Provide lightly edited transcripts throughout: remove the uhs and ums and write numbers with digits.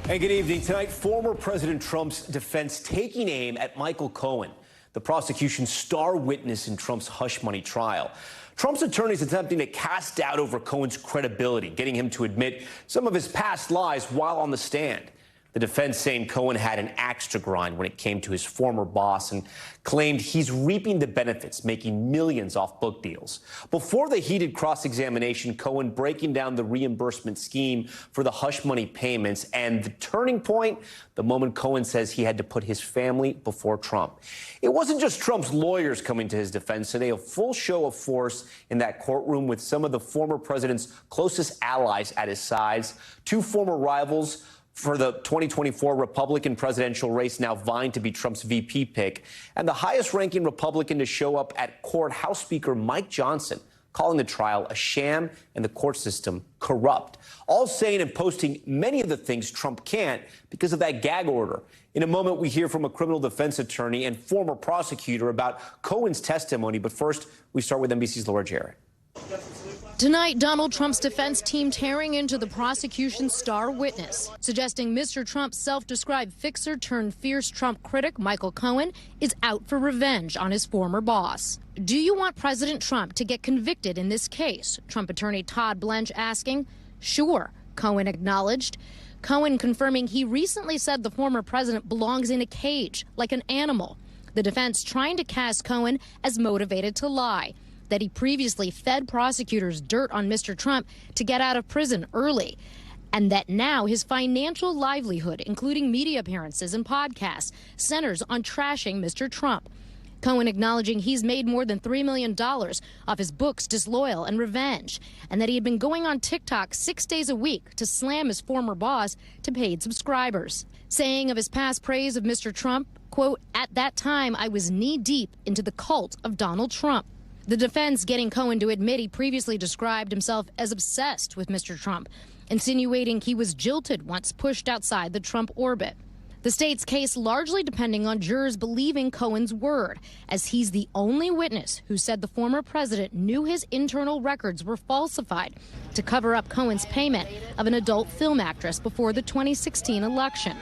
And good evening. Tonight, former President Trump's defense taking aim at Michael Cohen, the prosecution's star witness in Trump's hush money trial. Trump's attorneys attempting to cast doubt over Cohen's credibility, getting him to admit some of his past lies while on the stand. The defense saying Cohen had an axe to grind when it came to his former boss and claimed he's reaping the benefits, making millions off book deals. Before the heated cross-examination, Cohen breaking down the reimbursement scheme for the hush money payments, and the turning point, the moment Cohen says he had to put his family before Trump. It wasn't just Trump's lawyers coming to his defense today, a full show of force in that courtroom with some of the former president's closest allies at his sides, two former rivals for the 2024 Republican presidential race, now vying to be Trump's VP pick, and the highest-ranking Republican to show up at court, House Speaker Mike Johnson, calling the trial a sham and the court system corrupt, all saying and posting many of the things Trump can't because of that gag order. In a moment, we hear from a criminal defense attorney and former prosecutor about Cohen's testimony, but first, we start with NBC's Laura Jarrett. Tonight, Donald Trump's defense team tearing into the prosecution's star witness, suggesting Mr. Trump's self-described fixer turned fierce Trump critic, Michael Cohen, is out for revenge on his former boss. Do you want President Trump to get convicted in this case? Trump attorney Todd Blanche asking. Sure, Cohen acknowledged. Cohen confirming he recently said the former president belongs in a cage, like an animal. The defense trying to cast Cohen as motivated to lie, that he previously fed prosecutors dirt on Mr. Trump to get out of prison early, and that now his financial livelihood, including media appearances and podcasts, centers on trashing Mr. Trump. Cohen acknowledging he's made more than $3 million off his books Disloyal and Revenge, and that he had been going on TikTok 6 days a week to slam his former boss to paid subscribers. Saying of his past praise of Mr. Trump, quote, "At that time, I was knee-deep into the cult of Donald Trump." The defense getting Cohen to admit he previously described himself as obsessed with Mr. Trump, insinuating he was jilted once pushed outside the Trump orbit. The state's case largely depending on jurors believing Cohen's word, as he's the only witness who said the former president knew his internal records were falsified to cover up Cohen's payment of an adult film actress before the 2016 election.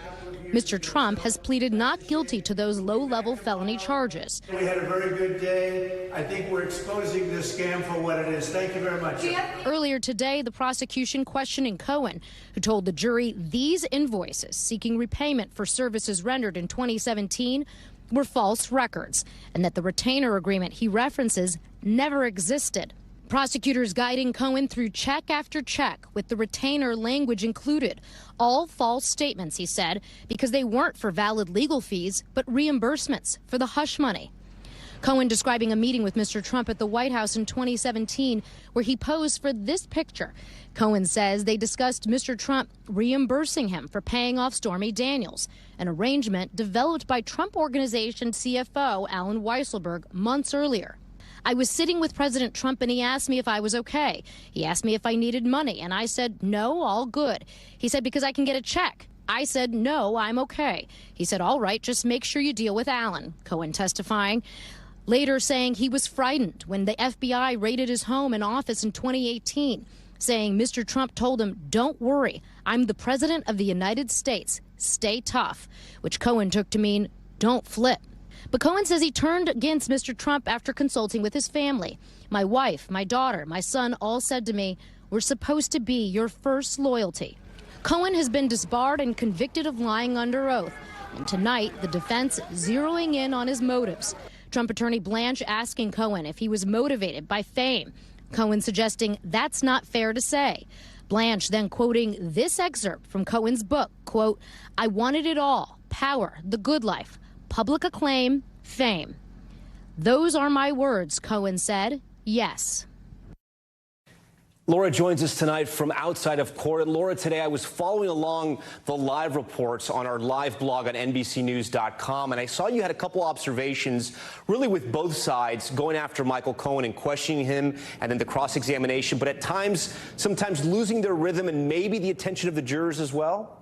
Mr. Trump has pleaded not guilty to those low-level felony charges. We had a very good day. I think we're exposing this scam for what it is. Thank you very much. Earlier today, the prosecution questioning Cohen, who told the jury these invoices seeking repayment for services rendered in 2017 were false records, and that the retainer agreement he references never existed. Prosecutors guiding Cohen through check after check with the retainer language included. All false statements, he said, because they weren't for valid legal fees, but reimbursements for the hush money. Cohen describing a meeting with Mr. Trump at the White House in 2017 where he posed for this picture. Cohen says they discussed Mr. Trump reimbursing him for paying off Stormy Daniels, an arrangement developed by Trump Organization CFO Alan Weisselberg months earlier. I was sitting with President Trump and he asked me if I was okay. He asked me if I needed money and I said, no, all good. He said, because I can get a check. I said, no, I'm okay. He said, all right, just make sure you deal with Alan, Cohen testifying. Later saying he was frightened when the FBI raided his home and office in 2018, saying Mr. Trump told him, don't worry, I'm the president of the United States. Stay tough, which Cohen took to mean don't flip. But Cohen says he turned against Mr. Trump after consulting with his family. My wife, my daughter, my son all said to me, we're supposed to be your first loyalty. Cohen has been disbarred and convicted of lying under oath. And tonight, the defense zeroing in on his motives. Trump attorney Blanche asking Cohen if he was motivated by fame. Cohen suggesting that's not fair to say. Blanche then quoting this excerpt from Cohen's book, quote, I wanted it all, power, the good life, public acclaim, fame. Those are my words, Cohen said. Yes. Laura joins us tonight from outside of court. Laura, today I was following along the live reports on our live blog on NBCnews.com, and I saw you had a couple observations really with both sides going after Michael Cohen and questioning him and then the cross-examination, but at times, sometimes losing their rhythm and maybe the attention of the jurors as well.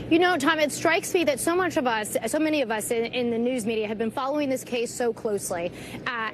You know, Tom, it strikes me that so many of us in the news media have been following this case so closely.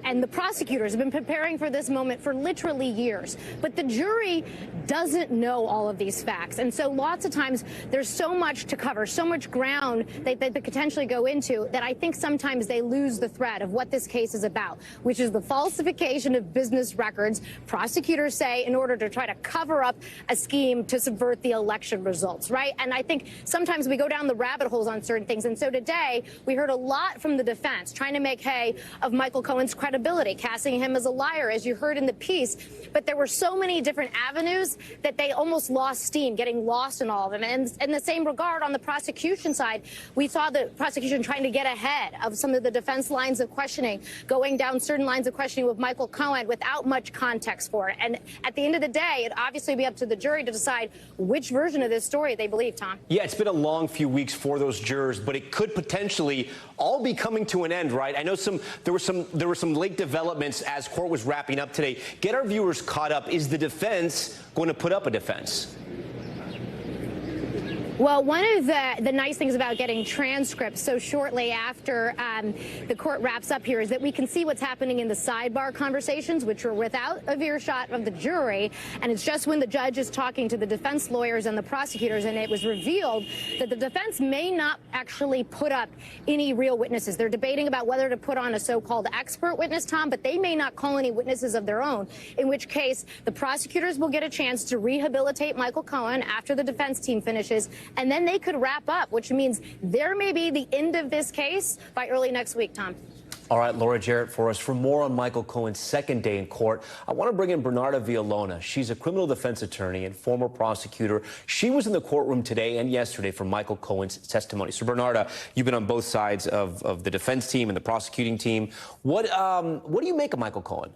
and the prosecutors have been preparing for this moment for literally years. But the jury doesn't know all of these facts. And so lots of times there's so much to cover, so much ground that they potentially go into that I think sometimes they lose the thread of what this case is about, which is the falsification of business records, prosecutors say, in order to try to cover up a scheme to subvert the election results, right? And I think sometimes we go down the rabbit holes on certain things. And so today we heard a lot from the defense trying to make hay of Michael Cohen's credibility, casting him as a liar, as you heard in the piece. But there were so many different avenues that they almost lost steam, getting lost in all of them. And in the same regard, on the prosecution side, we saw the prosecution trying to get ahead of some of the defense lines of questioning, going down certain lines of questioning with Michael Cohen without much context for it. And at the end of the day, it'd obviously be up to the jury to decide which version of this story they believe, Tom. Yeah, it's been a long few weeks for those jurors, but it could potentially all be coming to an end, right? I know there were some late developments as court was wrapping up today. Get our viewers caught up. Is the defense going to put up a defense? Well, one of the nice things about getting transcripts so shortly after the court wraps up here is that we can see what's happening in the sidebar conversations, which are without a earshot of the jury. And it's just when the judge is talking to the defense lawyers and the prosecutors, and it was revealed that the defense may not actually put up any real witnesses. They're debating about whether to put on a so-called expert witness, Tom, but they may not call any witnesses of their own, in which case the prosecutors will get a chance to rehabilitate Michael Cohen after the defense team finishes. And then they could wrap up, which means there may be the end of this case by early next week, Tom. All right, Laura Jarrett for us. For more on Michael Cohen's second day in court, I want to bring in Bernarda Villalona. She's a criminal defense attorney and former prosecutor. She was in the courtroom today and yesterday for Michael Cohen's testimony. So, Bernarda, you've been on both sides of the defense team and the prosecuting team. What do you make of Michael Cohen?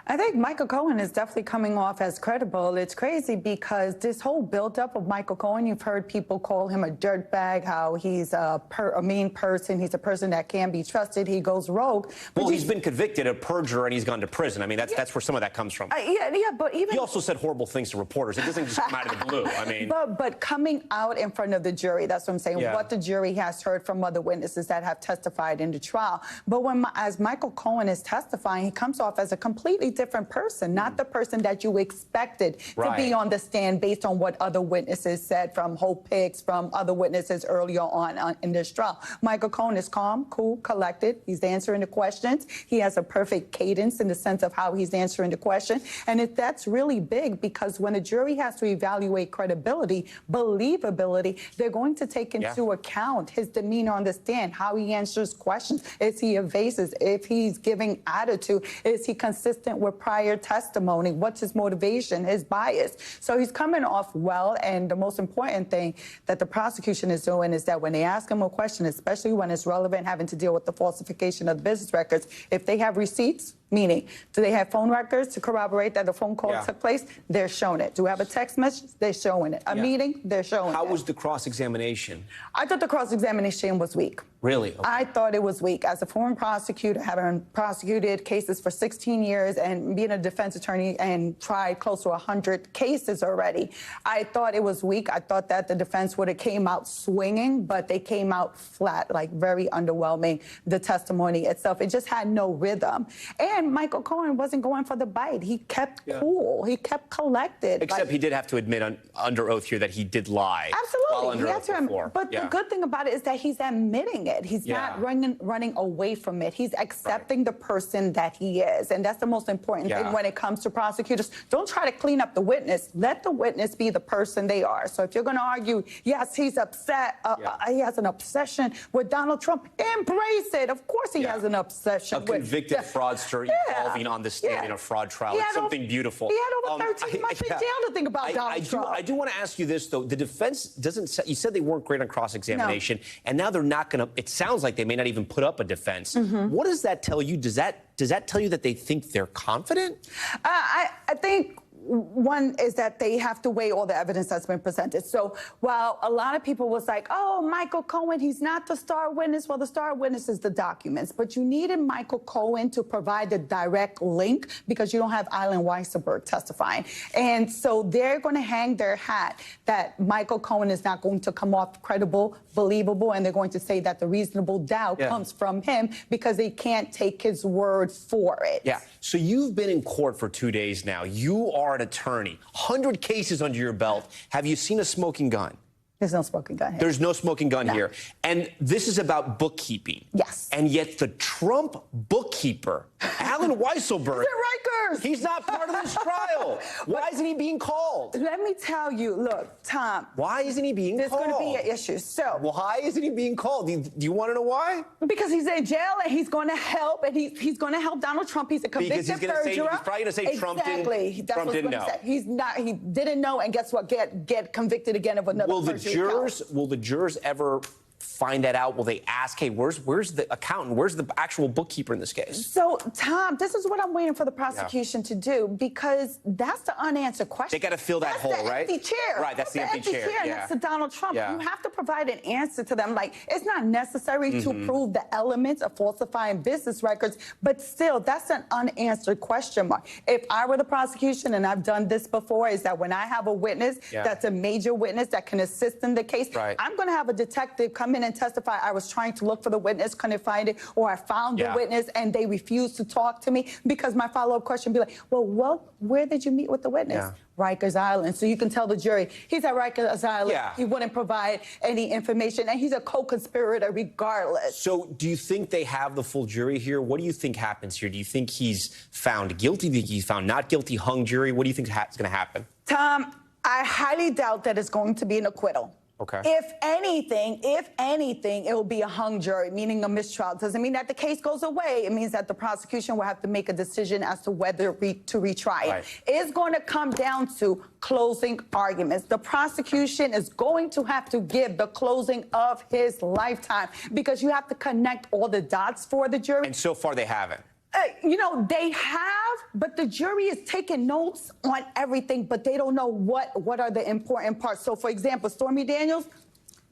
I think Michael Cohen is definitely coming off as credible. It's crazy because this whole buildup of Michael Cohen, you've heard people call him a dirtbag, how he's a mean person. He's a person that can't be trusted. He goes rogue. Well, he's been convicted of perjury and he's gone to prison. I mean, that's where some of that comes from. But even he also said horrible things to reporters. It doesn't just come out of the blue. I mean, but coming out in front of the jury, that's what I'm saying. Yeah. What the jury has heard from other witnesses that have testified in the trial. But as Michael Cohen is testifying, he comes off as a completely different person, not the person that you expected to be on the stand based on what other witnesses said, from Hope Hicks, from other witnesses earlier on in this trial. Michael Cohen is calm, cool, collected. He's answering the questions. He has a perfect cadence in the sense of how he's answering the question. And that's really big because when a jury has to evaluate credibility, believability, they're going to take into account his demeanor on the stand, how he answers questions. Is he evasive? If he's giving attitude, is he consistent with prior testimony? What's his motivation, his bias? So he's coming off well. And the most important thing that the prosecution is doing is that when they ask him a question, especially when it's relevant, having to deal with the falsification of the business records, if they have receipts, meaning, do they have phone records to corroborate that the phone call took place? They're showing it. Do we have a text message? They're showing it. A meeting? They're showing it. How was the cross-examination? I thought the cross-examination was weak. Really? Okay. I thought it was weak. As a former prosecutor, having prosecuted cases for 16 years and being a defense attorney and tried close to 100 cases already, I thought it was weak. I thought that the defense would have came out swinging, but they came out flat, like very underwhelming, the testimony itself. It just had no rhythm. And Michael Cohen wasn't going for the bite. He kept cool. He kept collected. Except he did have to admit under oath here that he did lie. Absolutely. But the good thing about it is that he's admitting it. He's not running away from it. He's accepting the person that he is. And that's the most important thing when it comes to prosecutors. Don't try to clean up the witness. Let the witness be the person they are. So if you're going to argue, yes, he's upset, he has an obsession with Donald Trump, embrace it. Of course he has an obsession with... A convicted fraudster involving on the stand in a fraud trial. It's something beautiful. He had over 13 months in jail to think about Donald Trump. I do want to ask you this, though. The defense doesn't say... You said they weren't great on cross-examination, and now they're not going to... It sounds like they may not even put up a defense. What does that tell you? Does that tell you that they think they're confident? I think one is that they have to weigh all the evidence that's been presented. So while a lot of people was like, oh, Michael Cohen, he's not the star witness. Well, the star witness is the documents. But you needed Michael Cohen to provide the direct link because you don't have Alan Weisselberg testifying. And so they're going to hang their hat that Michael Cohen is not going to come off credible, believable, and they're going to say that the reasonable doubt comes from him because they can't take his word for it. Yeah. So you've been in court for 2 days now. You are an attorney. 100 cases under your belt. Have you seen a smoking gun? There's no smoking gun here. There's no smoking gun here. And this is about bookkeeping. Yes. And yet the Trump bookkeeper, Alan Weisselberg, he's not part of this trial. Why isn't he being called? Let me tell you, look, Tom. Why isn't he being called? There's going to be an issue. So why isn't he being called? Do you want to know why? Because he's in jail and he's going to help, and he's going to help Donald Trump. He's a convicted perjurer. He's probably going to say Trump didn't know. He's not. He didn't know, and guess what? Get convicted again of another. Will the jurors ever find that out? Will they ask, hey, where's the accountant? Where's the actual bookkeeper in this case? So, Tom, this is what I'm waiting for the prosecution to do, because that's the unanswered question. They got to fill that hole, right? That's the empty chair. Right, that's the empty chair. Next to Donald Trump. Yeah. You have to provide an answer to them. Like, it's not necessary to prove the elements of falsifying business records, but still, that's an unanswered question mark. If I were the prosecution, and I've done this before, is that when I have a witness that's a major witness that can assist in the case, I'm going to have a detective come in and testify. I was trying to look for the witness, couldn't find it, or I found the witness and they refused to talk to me, because my follow-up question would be like, well, where did you meet with the witness? Rikers Island. So you can tell the jury, he's at Rikers Island. He wouldn't provide any information, and he's a co-conspirator regardless. So do you think they have the full jury here? What do you think happens here? Do you think he's found guilty? Do you think he's found not guilty, hung jury? What do you think is going to happen? Tom, I highly doubt that it's going to be an acquittal. Okay. If anything, it will be a hung jury, meaning a mistrial. Doesn't mean that the case goes away. It means that the prosecution will have to make a decision as to whether to retry it. It's going to come down to closing arguments. The prosecution is going to have to give the closing of his lifetime, because you have to connect all the dots for the jury. And so far they haven't. You know, they have, but the jury is taking notes on everything, but they don't know what are the important parts. So, for example, Stormy Daniels,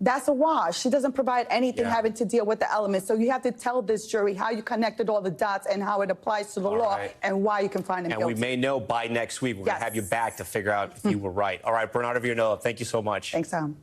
that's a wash. She doesn't provide anything having to deal with the elements. So you have to tell this jury how you connected all the dots and how it applies to the law and why you can find him guilty. And we may know by next week. We're going to have you back to figure out if you were right. All right, Bernardo Villanueva, thank you so much. Thanks, Tom.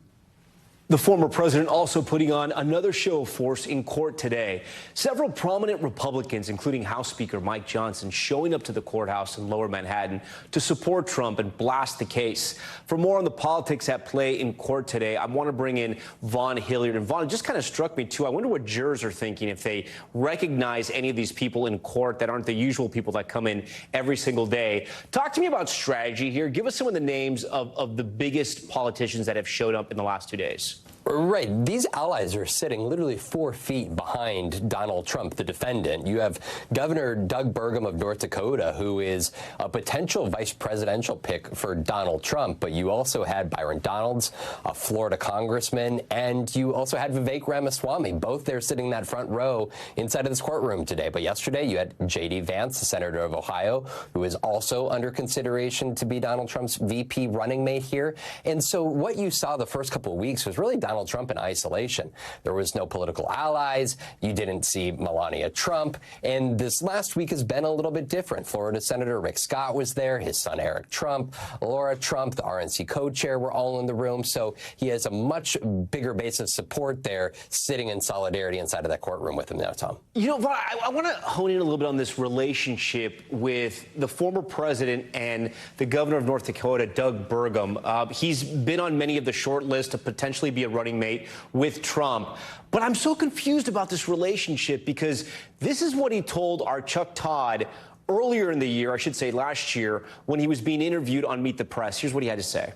The former president also putting on another show of force in court today. Several prominent Republicans, including House Speaker Mike Johnson, showing up to the courthouse in Lower Manhattan to support Trump and blast the case. For more on the politics at play in court today, I want to bring in Vaughn Hilliard. And Vaughn, it just kind of struck me, too. I wonder what jurors are thinking if they recognize any of these people in court that aren't the usual people that come in every single day. Talk to me about strategy here. Give us some of the names of the biggest politicians that have showed up in the last 2 days. Right. These allies are sitting literally 4 feet behind Donald Trump, the defendant. You have Governor Doug Burgum of North Dakota, who is a potential vice presidential pick for Donald Trump. But you also had Byron Donalds, a Florida congressman, and you also had Vivek Ramaswamy. Both there sitting in that front row inside of this courtroom today. But yesterday you had J.D. Vance, the senator of Ohio, who is also under consideration to be Donald Trump's VP running mate here. And so what you saw the first couple of weeks was really Donald Trump in isolation. There was no political allies. You didn't see Melania Trump. And this last week has been a little bit different. Florida Senator Rick Scott was there, his son Eric Trump, Laura Trump, the RNC co-chair were all in the room. So he has a much bigger base of support there sitting in solidarity inside of that courtroom with him now, Tom. You know, Vaughn, I want to hone in a little bit on this relationship with the former president and the governor of North Dakota, Doug Burgum. He's been on many of the short lists to potentially be a running mate with Trump. But I'm so confused about this relationship, because this is what he told our Chuck Todd earlier in the year, I should say last year, when he was being interviewed on Meet the Press. Here's what he had to say.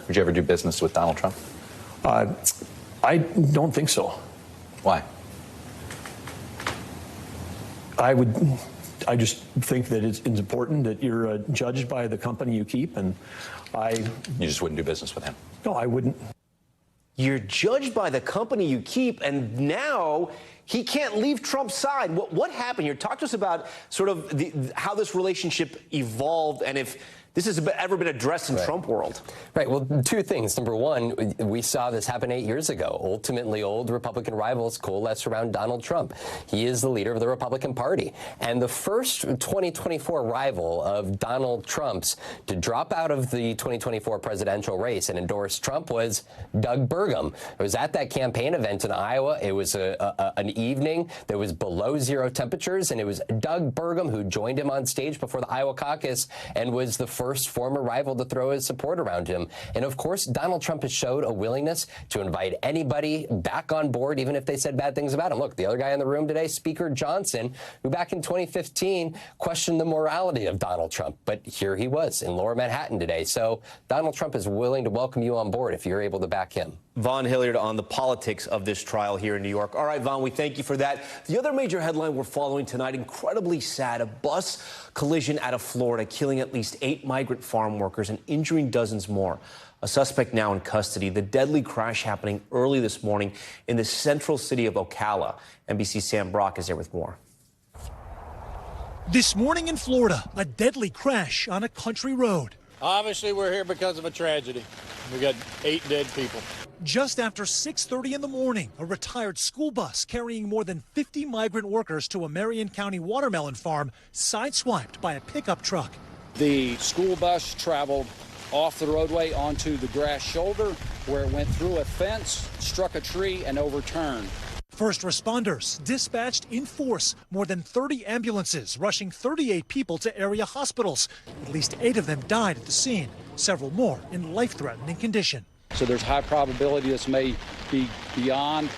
Would you ever do business with Donald Trump? I don't think so. Why? I just think that it's important that you're judged by the company you keep, and You just wouldn't do business with him? No, I wouldn't. You're judged by the company you keep, and now he can't leave Trump's side. What happened here? Talk to us about sort of how this relationship evolved and if this has ever been addressed in Trump world. Right. Well, two things. Number one, we saw this happen 8 years ago. Ultimately, old Republican rivals coalesce around Donald Trump. He is the leader of the Republican Party. And the first 2024 rival of Donald Trump's to drop out of the 2024 presidential race and endorse Trump was Doug Burgum. It was at that campaign event in Iowa. It was an evening that was below zero temperatures, and it was Doug Burgum who joined him on stage before the Iowa caucus and was the first former rival to throw his support around him. And of course, Donald Trump has showed a willingness to invite anybody back on board, even if they said bad things about him. Look, the other guy in the room today, Speaker Johnson, who back in 2015 questioned the morality of Donald Trump. But here he was in Lower Manhattan today. So Donald Trump is willing to welcome you on board if you're able to back him. Vaughn Hilliard on the politics of this trial here in New York. All right, Vaughn, we thank you for that. The other major headline we're following tonight, incredibly sad, a bus collision out of Florida, killing at least 8 migrant farm workers and injuring dozens more. A suspect now in custody. The deadly crash happening early this morning in the central city of Ocala. NBC's Sam Brock is there with more. This morning in Florida, a deadly crash on a country road. Obviously, we're here because of a tragedy. We got 8 dead people. Just after 6:30 in the morning, a retired school bus carrying more than 50 migrant workers to a Marion County watermelon farm sideswiped by a pickup truck. The school bus traveled off the roadway onto the grass shoulder where it went through a fence, struck a tree, and overturned. First responders dispatched in force, more than 30 ambulances rushing 38 people to area hospitals. At least 8 of them died at the scene, several more in life-threatening condition. So there's high probability this may be beyond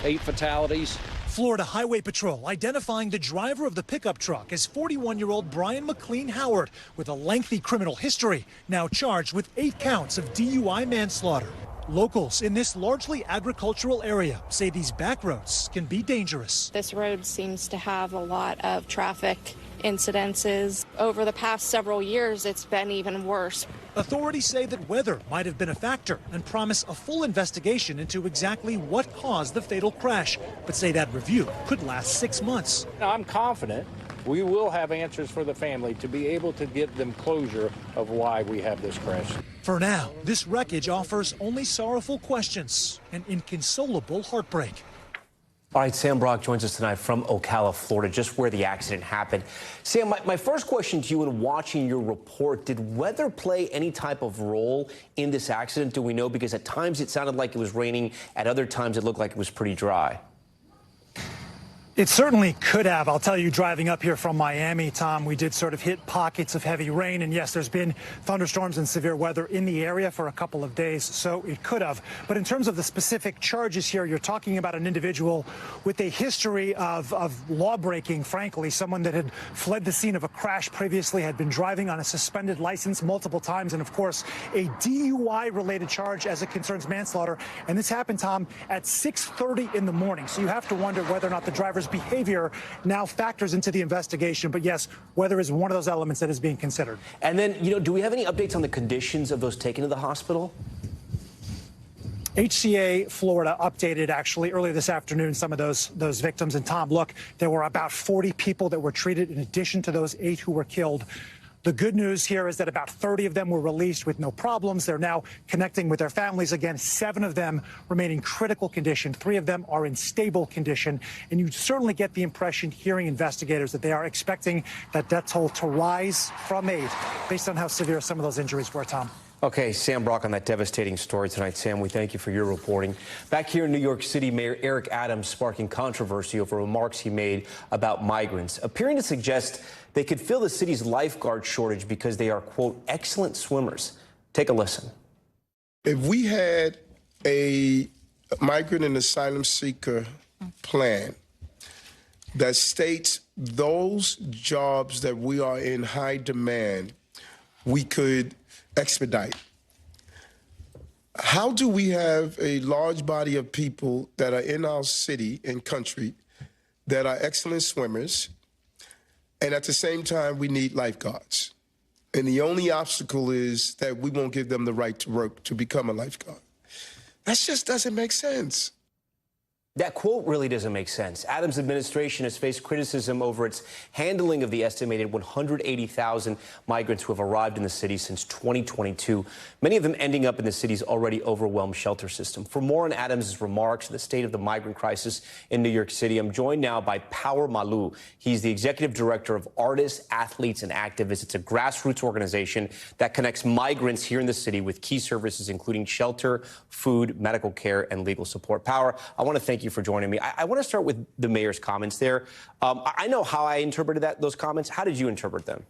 8 fatalities. Florida Highway Patrol identifying the driver of the pickup truck as 41-year-old Brian McLean Howard with a lengthy criminal history, now charged with 8 counts of DUI manslaughter. Locals in this largely agricultural area say these back roads can be dangerous. This road seems to have a lot of traffic incidences. Over the past several years, it's been even worse. Authorities say that weather might have been a factor and promise a full investigation into exactly what caused the fatal crash, but say that review could last 6 months. I'm confident we will have answers for the family to be able to give them closure of why we have this crash. For now, this wreckage offers only sorrowful questions and inconsolable heartbreak. All right, Sam Brock joins us tonight from Ocala, Florida, just where the accident happened. Sam, my first question to you in watching your report, did weather play any type of role in this accident? Do we know? Because at times it sounded like it was raining. At other times it looked like it was pretty dry. It certainly could have. I'll tell you, driving up here from Miami, Tom, we did sort of hit pockets of heavy rain. And yes, there's been thunderstorms and severe weather in the area for a couple of days, so it could have. But in terms of the specific charges here, you're talking about an individual with a history of law breaking, frankly, someone that had fled the scene of a crash previously, had been driving on a suspended license multiple times, and of course, a DUI-related charge as it concerns manslaughter. And this happened, Tom, at 6:30 in the morning. So you have to wonder whether or not the driver's behavior now factors into the investigation. But yes, weather is one of those elements that is being considered. And then, do we have any updates on the conditions of those taken to the hospital? HCA Florida updated actually earlier this afternoon some of those victims. And Tom, look, there were about 40 people that were treated in addition to those 8 who were killed. The good news here is that about 30 of them were released with no problems. They're now connecting with their families again. 7 of them remain in critical condition. 3 of them are in stable condition. And you certainly get the impression, hearing investigators, that they are expecting that death toll to rise from 8 based on how severe some of those injuries were, Tom. Okay, Sam Brock on that devastating story tonight. Sam, we thank you for your reporting. Back here in New York City, Mayor Eric Adams sparking controversy over remarks he made about migrants, appearing to suggest they could fill the city's lifeguard shortage because they are, quote, excellent swimmers. Take a listen. If we had a migrant and asylum seeker plan that states those jobs that we are in high demand, we could expedite. How do we have a large body of people that are in our city and country that are excellent swimmers, and at the same time we need lifeguards? And the only obstacle is that we won't give them the right to work to become a lifeguard. That just doesn't make sense. That quote really doesn't make sense. Adams' administration has faced criticism over its handling of the estimated 180,000 migrants who have arrived in the city since 2022, many of them ending up in the city's already overwhelmed shelter system. For more on Adams' remarks on the state of the migrant crisis in New York City, I'm joined now by Power Malu. He's the executive director of Artists, Athletes, and Activists. It's a grassroots organization that connects migrants here in the city with key services, including shelter, food, medical care, and legal support. Power, I want to thank you for joining me. I want to start with the mayor's comments there. I know how I interpreted those comments. How did you interpret them?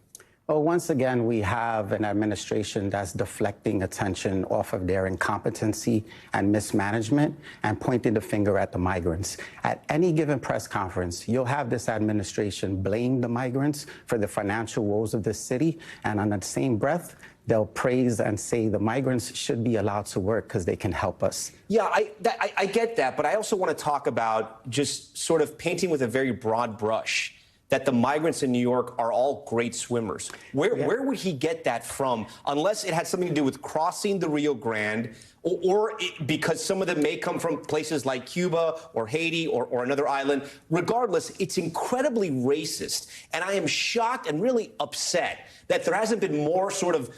Well, once again, we have an administration that's deflecting attention off of their incompetency and mismanagement and pointing the finger at the migrants. At any given press conference, you'll have this administration blame the migrants for the financial woes of this city, and on the same breath, they'll praise and say the migrants should be allowed to work because they can help us. Yeah, I get that, but I also want to talk about just sort of painting with a very broad brush that the migrants in New York are all great swimmers. Where would he get that from, unless it had something to do with crossing the Rio Grande, or because some of them may come from places like Cuba or Haiti or another island? Regardless, it's incredibly racist. And I am shocked and really upset that there hasn't been more sort of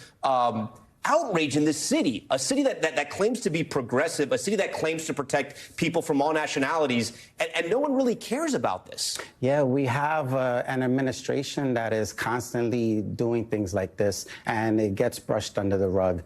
outrage in this city, a city that claims to be progressive, a city that claims to protect people from all nationalities, and no one really cares about this. Yeah, we have an administration that is constantly doing things like this, and it gets brushed under the rug.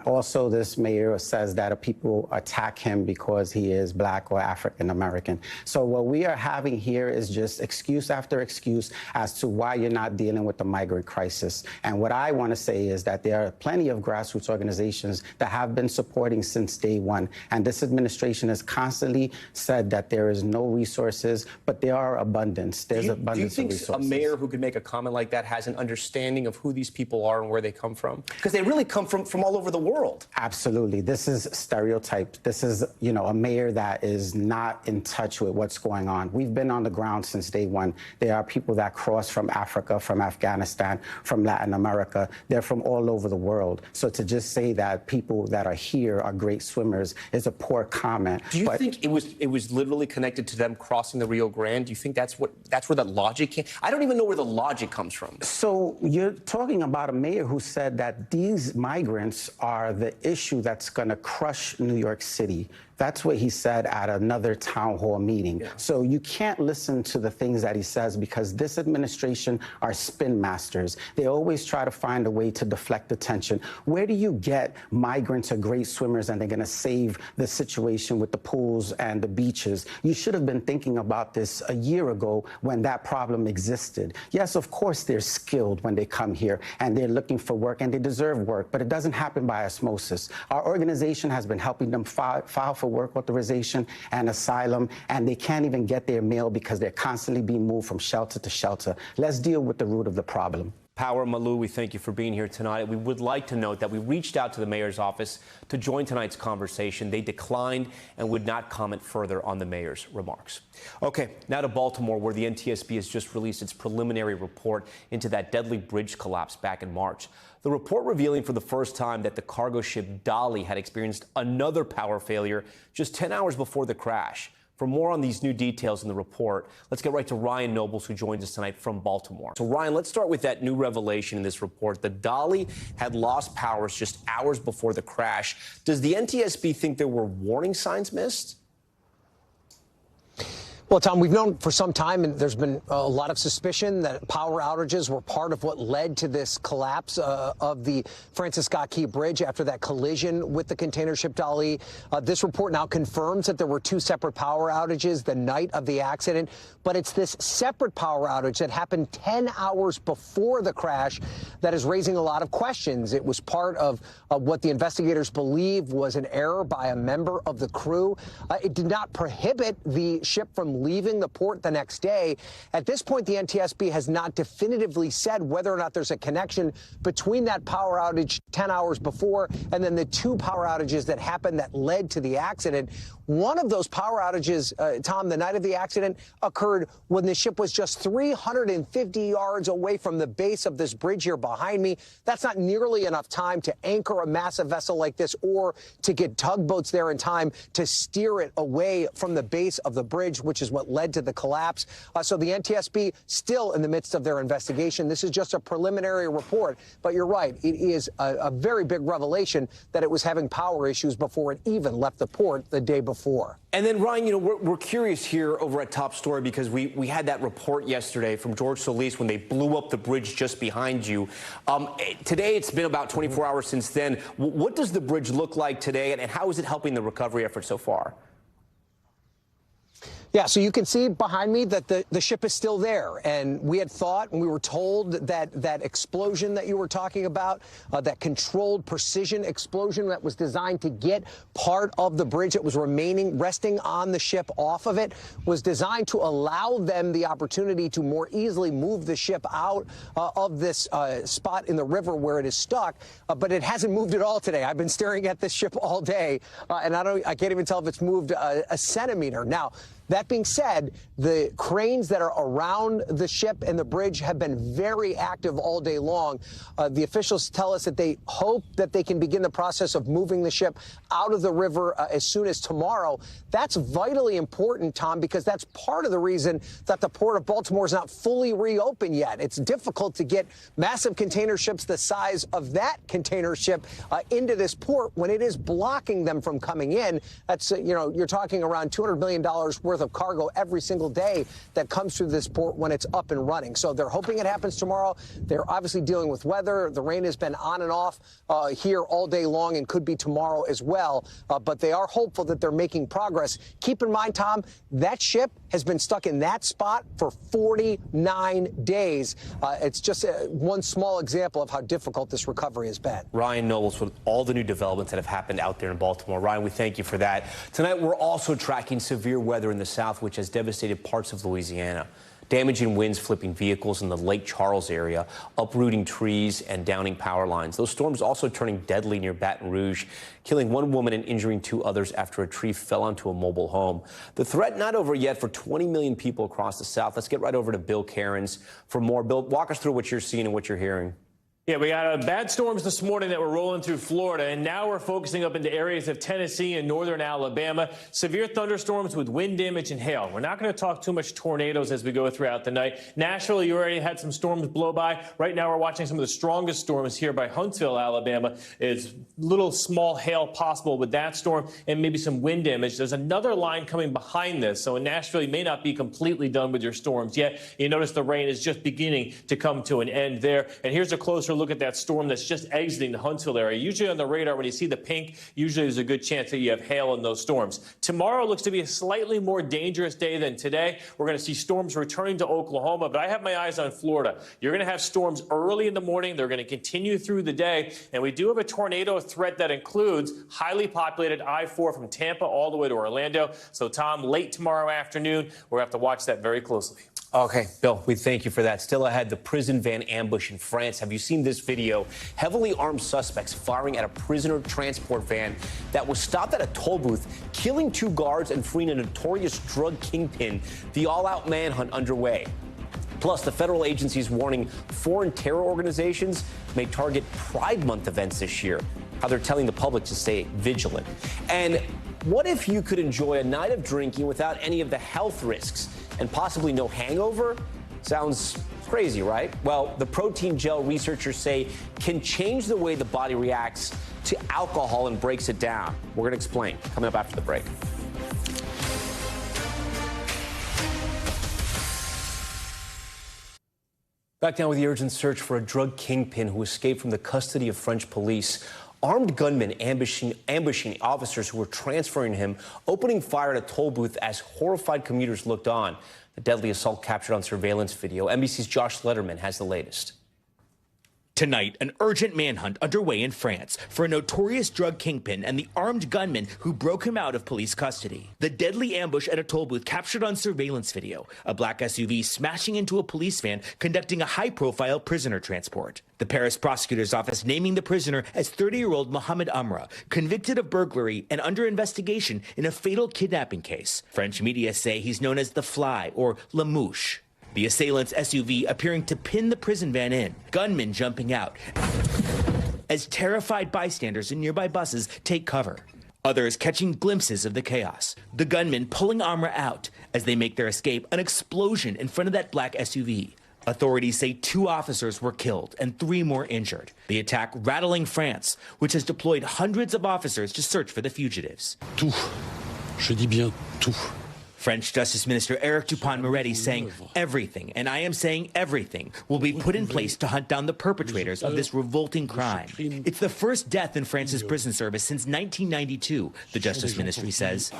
Also, this mayor says that people attack him because he is black or African American. So what we are having here is just excuse after excuse as to why you're not dealing with the migrant crisis. And what I want to say is that there are plenty of grassroots organizations that have been supporting since day one. And this administration has constantly said that there is no resources, but there are abundance. There's abundance of resources. Do you think a mayor who could make a comment like that has an understanding of who these people are and where they come from? Because they really come from all over the world. Absolutely. This is stereotyped. This is, a mayor that is not in touch with what's going on. We've been on the ground since day one. There are people that cross from Africa, from Afghanistan, from Latin America. They're from all over the world. So to just say that people that are here are great swimmers is a poor comment. Do you think it was literally connected to them crossing the Rio Grande? Do you think that's where that logic came? I don't even know where the logic comes from. So you're talking about a mayor who said that these migrants are the issue that's going to crush New York City. That's what he said at another town hall meeting. Yeah. So you can't listen to the things that he says because this administration are spin masters. They always try to find a way to deflect attention. Where do you get migrants are great swimmers and they're going to save the situation with the pools and the beaches? You should have been thinking about this a year ago when that problem existed. Yes, of course, they're skilled when they come here and they're looking for work and they deserve work, but it doesn't happen by osmosis. Our organization has been helping them file for work authorization and asylum, and they can't even get their mail because they're constantly being moved from shelter to shelter. Let's deal with the root of the problem. Power Malu, we thank you for being here tonight. We would like to note that we reached out to the mayor's office to join tonight's conversation. They declined and would not comment further on the mayor's remarks. Okay, now to Baltimore, where the NTSB has just released its preliminary report into that deadly bridge collapse back in March. The report revealing for the first time that the cargo ship Dolly had experienced another power failure just 10 hours before the crash. For more on these new details in the report, let's get right to Ryan Nobles, who joins us tonight from Baltimore. So, Ryan, let's start with that new revelation in this report. The Dolly had lost powers just hours before the crash. Does the NTSB think there were warning signs missed? Well, Tom, we've known for some time, and there's been a lot of suspicion that power outages were part of what led to this collapse of the Francis Scott Key Bridge after that collision with the container ship Dolly. This report now confirms that there were two separate power outages the night of the accident, but it's this separate power outage that happened 10 hours before the crash that is raising a lot of questions. It was part of what the investigators believe was an error by a member of the crew. It did not prohibit the ship from from leaving the port the next day. At this point, the NTSB has not definitively said whether or not there's a connection between that power outage 10 hours before and then the 2 power outages that happened that led to the accident. One of those power outages, Tom, the night of the accident occurred when the ship was just 350 yards away from the base of this bridge here behind me. That's not nearly enough time to anchor a massive vessel like this or to get tugboats there in time to steer it away from the base of the bridge, which is what led to the collapse. So the NTSB still in the midst of their investigation. This is just a preliminary report, but you're right. It is a very big revelation that it was having power issues before it even left the port the day before. And then, Ryan, you know, we're curious here over at Top Story because we had that report yesterday from George Solis when they blew up the bridge just behind you. Today, it's been about 24 hours since then. What does the bridge look like today, and how is it helping the recovery effort so far? Yeah, so you can see behind me that the ship is still there. And we had thought, and we were told that explosion that you were talking about, that controlled precision explosion that was designed to get part of the bridge that was resting on the ship off of it, was designed to allow them the opportunity to more easily move the ship out of this spot in the river where it is stuck. But it hasn't moved at all today. I've been staring at this ship all day, and I can't even tell if it's moved a centimeter. Now, that being said, the cranes that are around the ship and the bridge have been very active all day long. The officials tell us that they hope that they can begin the process of moving the ship out of the river as soon as tomorrow. That's vitally important, Tom, because that's part of the reason that the port of Baltimore is not fully reopened yet. It's difficult to get massive container ships the size of that container ship into this port when it is blocking them from coming in. That's, you're talking around $200 million worth of cargo every single day that comes through this port when it's up and running. So they're hoping it happens tomorrow. They're obviously dealing with weather. The rain has been on and off here all day long and could be tomorrow as well. But they are hopeful that they're making progress. Keep in mind, Tom, that ship has been stuck in that spot for 49 days. It's just one small example of how difficult this recovery has been. Ryan Nobles with all the new developments that have happened out there in Baltimore. Ryan, we thank you for that. Tonight, we're also tracking severe weather in the south, which has devastated parts of Louisiana. Damaging winds flipping vehicles in the Lake Charles area, uprooting trees and downing power lines. Those storms also turning deadly near Baton Rouge, killing one woman and injuring 2 others after a tree fell onto a mobile home. The threat not over yet for 20 million people across the south. Let's get right over to Bill Cairns for more. Bill, walk us through what you're seeing and what you're hearing. Yeah, we got bad storms this morning that were rolling through Florida, and now we're focusing up into areas of Tennessee and northern Alabama. Severe thunderstorms with wind damage and hail. We're not going to talk too much tornadoes as we go throughout the night. Nashville, you already had some storms blow by. Right now, we're watching some of the strongest storms here by Huntsville, Alabama. It's little small hail possible with that storm and maybe some wind damage. There's another line coming behind this, so in Nashville, you may not be completely done with your storms yet. You notice the rain is just beginning to come to an end there. And here's a closer look at that storm that's just exiting the Huntsville area. Usually on the radar, when you see the pink, usually there's a good chance that you have hail in those storms. Tomorrow looks to be a slightly more dangerous day than today. We're going to see storms returning to Oklahoma, but I have my eyes on Florida. You're going to have storms early in the morning. They're going to continue through the day, and we do have a tornado threat that includes highly populated I-4 from Tampa all the way to Orlando. So, Tom, late tomorrow afternoon, we'll have to watch that very closely. Okay, Bill, we thank you for that. Still ahead, the prison van ambush in France. Have you seen this video? Heavily armed suspects firing at a prisoner transport van that was stopped at a toll booth, killing 2 guards and freeing a notorious drug kingpin. The all-out manhunt underway. Plus, the federal agencies warning foreign terror organizations may target Pride Month events this year. How they're telling the public to stay vigilant. And what if you could enjoy a night of drinking without any of the health risks and possibly no hangover? Sounds crazy, right? Well, the protein gel researchers say can change the way the body reacts to alcohol and breaks it down. We're going to explain coming up after the break. Back down with the urgent search for a drug kingpin who escaped from the custody of French police. Armed gunmen ambushing officers who were transferring him, opening fire at a toll booth as horrified commuters looked on. The deadly assault captured on surveillance video. NBC's Josh Letterman has the latest. Tonight, an urgent manhunt underway in France for a notorious drug kingpin and the armed gunman who broke him out of police custody. The deadly ambush at a toll booth captured on surveillance video, a black SUV smashing into a police van conducting a high-profile prisoner transport. The Paris prosecutor's office naming the prisoner as 30-year-old Mohamed Amra, convicted of burglary and under investigation in a fatal kidnapping case. French media say he's known as the Fly or La Mouche. The assailant's SUV appearing to pin the prison van in, gunmen jumping out as terrified bystanders in nearby buses take cover. Others catching glimpses of the chaos. The gunmen pulling Amra out. As they make their escape, an explosion in front of that black SUV. Authorities say 2 officers were killed and 3 more injured. The attack rattling France, which has deployed hundreds of officers to search for the fugitives. Tout. Je dis bien tout. French Justice Minister Eric Dupond-Moretti saying everything, and I am saying everything, will be put in place to hunt down the perpetrators of this revolting crime. It's the first death in France's prison service since 1992, the Justice Ministry says.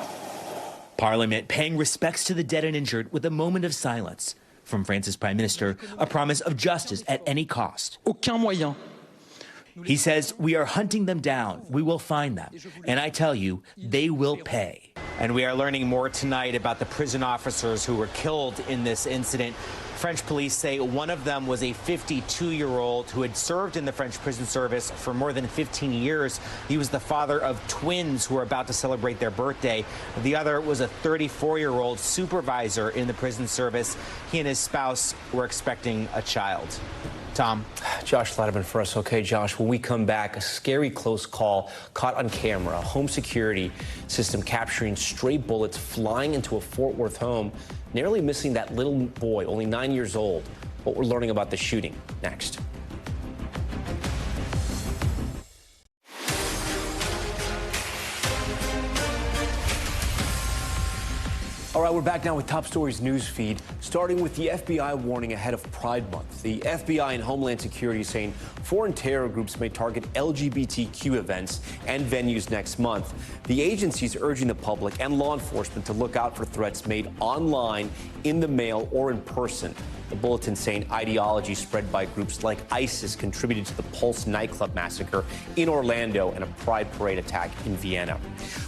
Parliament paying respects to the dead and injured with a moment of silence. From France's Prime Minister, a promise of justice at any cost. Aucun moyen. He says, we are hunting them down. We will find them. And I tell you, they will pay. And we are learning more tonight about the prison officers who were killed in this incident. French police say one of them was a 52-year-old who had served in the French prison service for more than 15 years. He was the father of twins who were about to celebrate their birthday. The other was a 34-year-old supervisor in the prison service. He and his spouse were expecting a child. Tom. Josh Latterman for us. Okay, Josh, when we come back, a scary close call caught on camera. A home security system capturing stray bullets flying into a Fort Worth home, narrowly missing that little boy, only 9 years old. What we're learning about the shooting next. All right, we're back now with Top Stories news feed, starting with the FBI warning ahead of Pride Month. The FBI and Homeland Security saying foreign terror groups may target LGBTQ events and venues next month. The agency's urging the public and law enforcement to look out for threats made online, in the mail, or in person. The bulletin saying ideology spread by groups like ISIS contributed to the Pulse nightclub massacre in Orlando and a Pride parade attack in Vienna.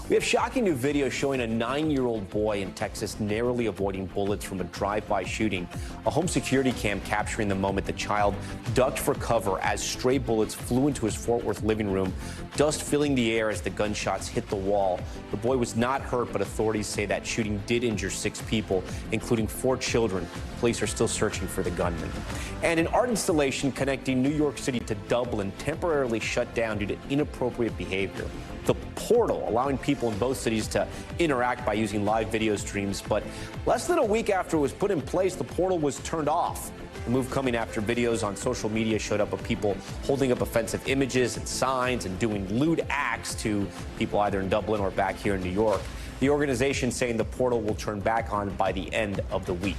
We have shocking new video showing a 9-year-old boy in Texas narrowly avoiding bullets from a drive-by shooting. A home security cam capturing the moment the child ducked for cover as stray bullets flew into his Fort Worth living room, dust filling the air as the gunshots hit the wall. The boy was not hurt, but authorities say that shooting did injure 6 people, including 4 children. Police are still searching for the gunman. And an art installation connecting New York City to Dublin temporarily shut down due to inappropriate behavior. The portal allowing people in both cities to interact by using live video streams, but less than a week after it was put in place, the portal was turned off. The move coming after videos on social media showed up of people holding up offensive images and signs and doing lewd acts to people either in Dublin or back here in New York. The organization saying the portal will turn back on by the end of the week.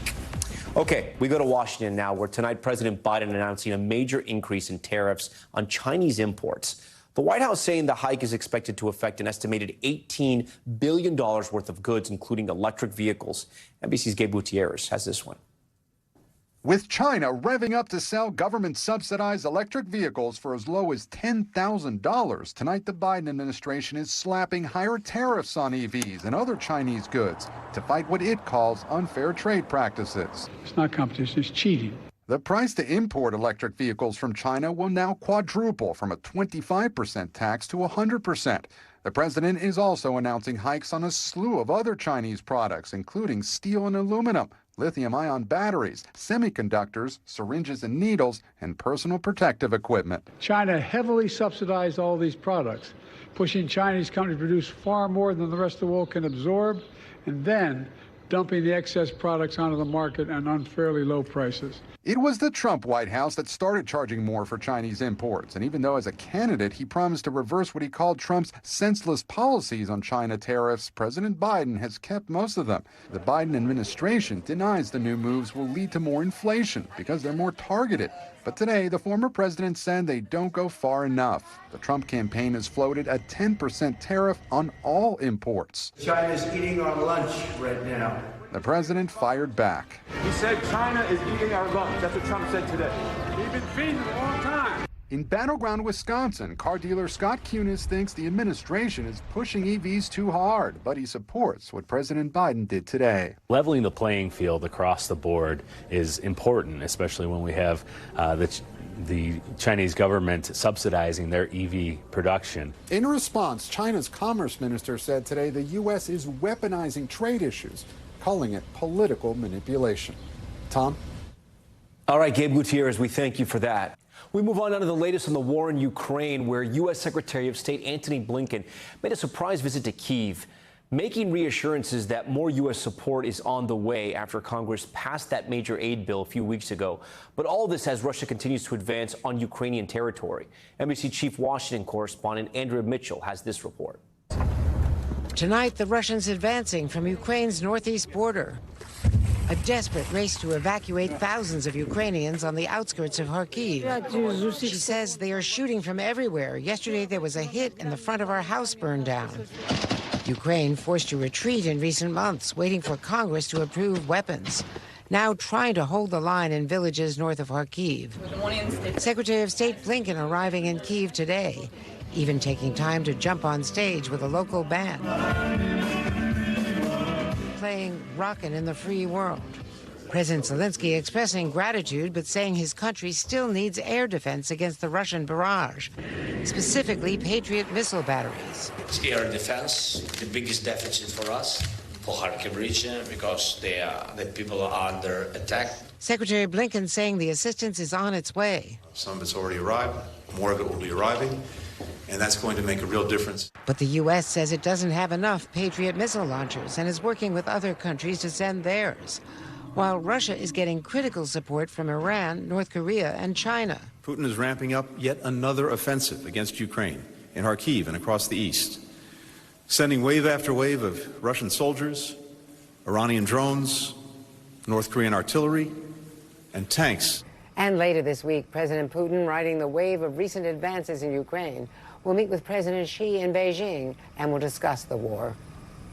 Okay, we go to Washington now, where tonight President Biden announcing a major increase in tariffs on Chinese imports. The White House saying the hike is expected to affect an estimated $18 billion worth of goods, including electric vehicles. NBC's Gabe Gutierrez has this one. With China revving up to sell government-subsidized electric vehicles for as low as $10,000, tonight the Biden administration is slapping higher tariffs on EVs and other Chinese goods to fight what it calls unfair trade practices. It's not competition, it's cheating. The price to import electric vehicles from China will now quadruple from a 25% tax to 100%. The president is also announcing hikes on a slew of other Chinese products, including steel and aluminum, lithium-ion batteries, semiconductors, syringes and needles, and personal protective equipment. China heavily subsidized all these products, pushing Chinese companies to produce far more than the rest of the world can absorb, and then dumping the excess products onto the market at unfairly low prices. It was the Trump White House that started charging more for Chinese imports. And even though as a candidate, he promised to reverse what he called Trump's senseless policies on China tariffs, President Biden has kept most of them. The Biden administration denies the new moves will lead to more inflation because they're more targeted. But today, the former president said they don't go far enough. The Trump campaign has floated a 10% tariff on all imports. China's eating our lunch right now. The president fired back. He said China is eating our lunch. That's what Trump said today. We've been feeding it a long time. In battleground Wisconsin, car dealer Scott Kunis thinks the administration is pushing EVs too hard, but he supports what President Biden did today. Leveling the playing field across the board is important, especially when we have the Chinese government subsidizing their EV production. In response, China's commerce minister said today the U.S. is weaponizing trade issues, calling it political manipulation. Tom? All right, Gabe Gutierrez, we thank you for that. We move on now to the latest on the war in Ukraine, where U.S. Secretary of State Antony Blinken made a surprise visit to Kyiv, making reassurances that more U.S. support is on the way after Congress passed that major aid bill a few weeks ago. But all this as Russia continues to advance on Ukrainian territory. NBC Chief Washington correspondent Andrea Mitchell has this report. Tonight, the Russians advancing from Ukraine's northeast border. A desperate race to evacuate thousands of Ukrainians on the outskirts of Kharkiv. She says they are shooting from everywhere. Yesterday, there was a hit and the front of our house burned down. Ukraine forced to retreat in recent months, waiting for Congress to approve weapons. Now trying to hold the line in villages north of Kharkiv. Secretary of State Blinken arriving in Kyiv today, even taking time to jump on stage with a local band, playing Rockin' in the Free World. President Zelensky expressing gratitude, but saying his country still needs air defense against the Russian barrage, specifically Patriot missile batteries. It's air defense, the biggest deficit for us, for Kharkiv region, because the people are under attack. Secretary Blinken saying the assistance is on its way. Some of it's already arrived, more of it will be arriving, and that's going to make a real difference. But the U.S. says it doesn't have enough Patriot missile launchers and is working with other countries to send theirs, while Russia is getting critical support from Iran, North Korea, and China. Putin is ramping up yet another offensive against Ukraine in Kharkiv and across the east, sending wave after wave of Russian soldiers, Iranian drones, North Korean artillery, and tanks. And later this week, President Putin, riding the wave of recent advances in Ukraine, will meet with President Xi in Beijing and will discuss the war.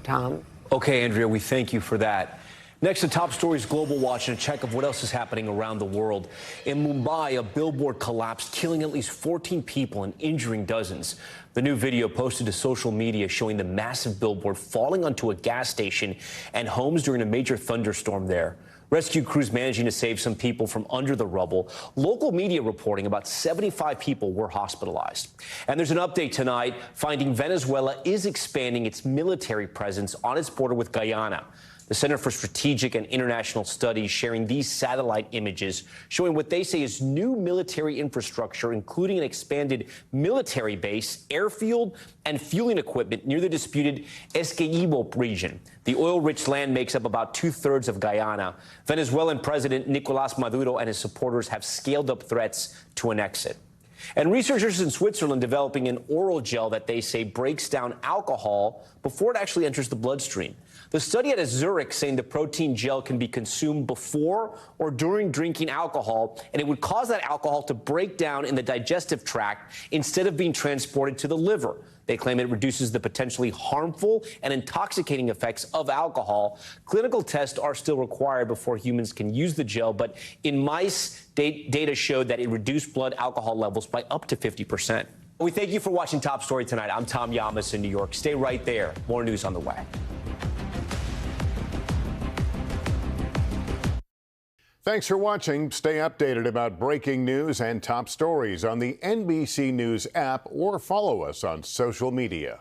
Tom? Okay, Andrea, we thank you for that. Next to Top Stories Global Watch and a check of what else is happening around the world. In Mumbai, a billboard collapsed, killing at least 14 people and injuring dozens. The new video posted to social media showing the massive billboard falling onto a gas station and homes during a major thunderstorm there. Rescue crews managing to save some people from under the rubble. Local media reporting about 75 people were hospitalized. And there's an update tonight, finding Venezuela is expanding its military presence on its border with Guyana. The Center for Strategic and International Studies sharing these satellite images showing what they say is new military infrastructure, including an expanded military base, airfield, and fueling equipment near the disputed Essequibo region. The oil-rich land makes up about two-thirds of Guyana. Venezuelan President Nicolás Maduro and his supporters have scaled up threats to annex it. And researchers in Switzerland developing an oral gel that they say breaks down alcohol before it actually enters the bloodstream. The study at Zurich saying the protein gel can be consumed before or during drinking alcohol, and it would cause that alcohol to break down in the digestive tract instead of being transported to the liver. They claim it reduces the potentially harmful and intoxicating effects of alcohol. Clinical tests are still required before humans can use the gel, but in mice, data showed that it reduced blood alcohol levels by up to 50%. We thank you for watching Top Story tonight. I'm Tom Llamas in New York. Stay right there. More news on the way. Thanks for watching. Stay updated about breaking news and top stories on the NBC News app or follow us on social media.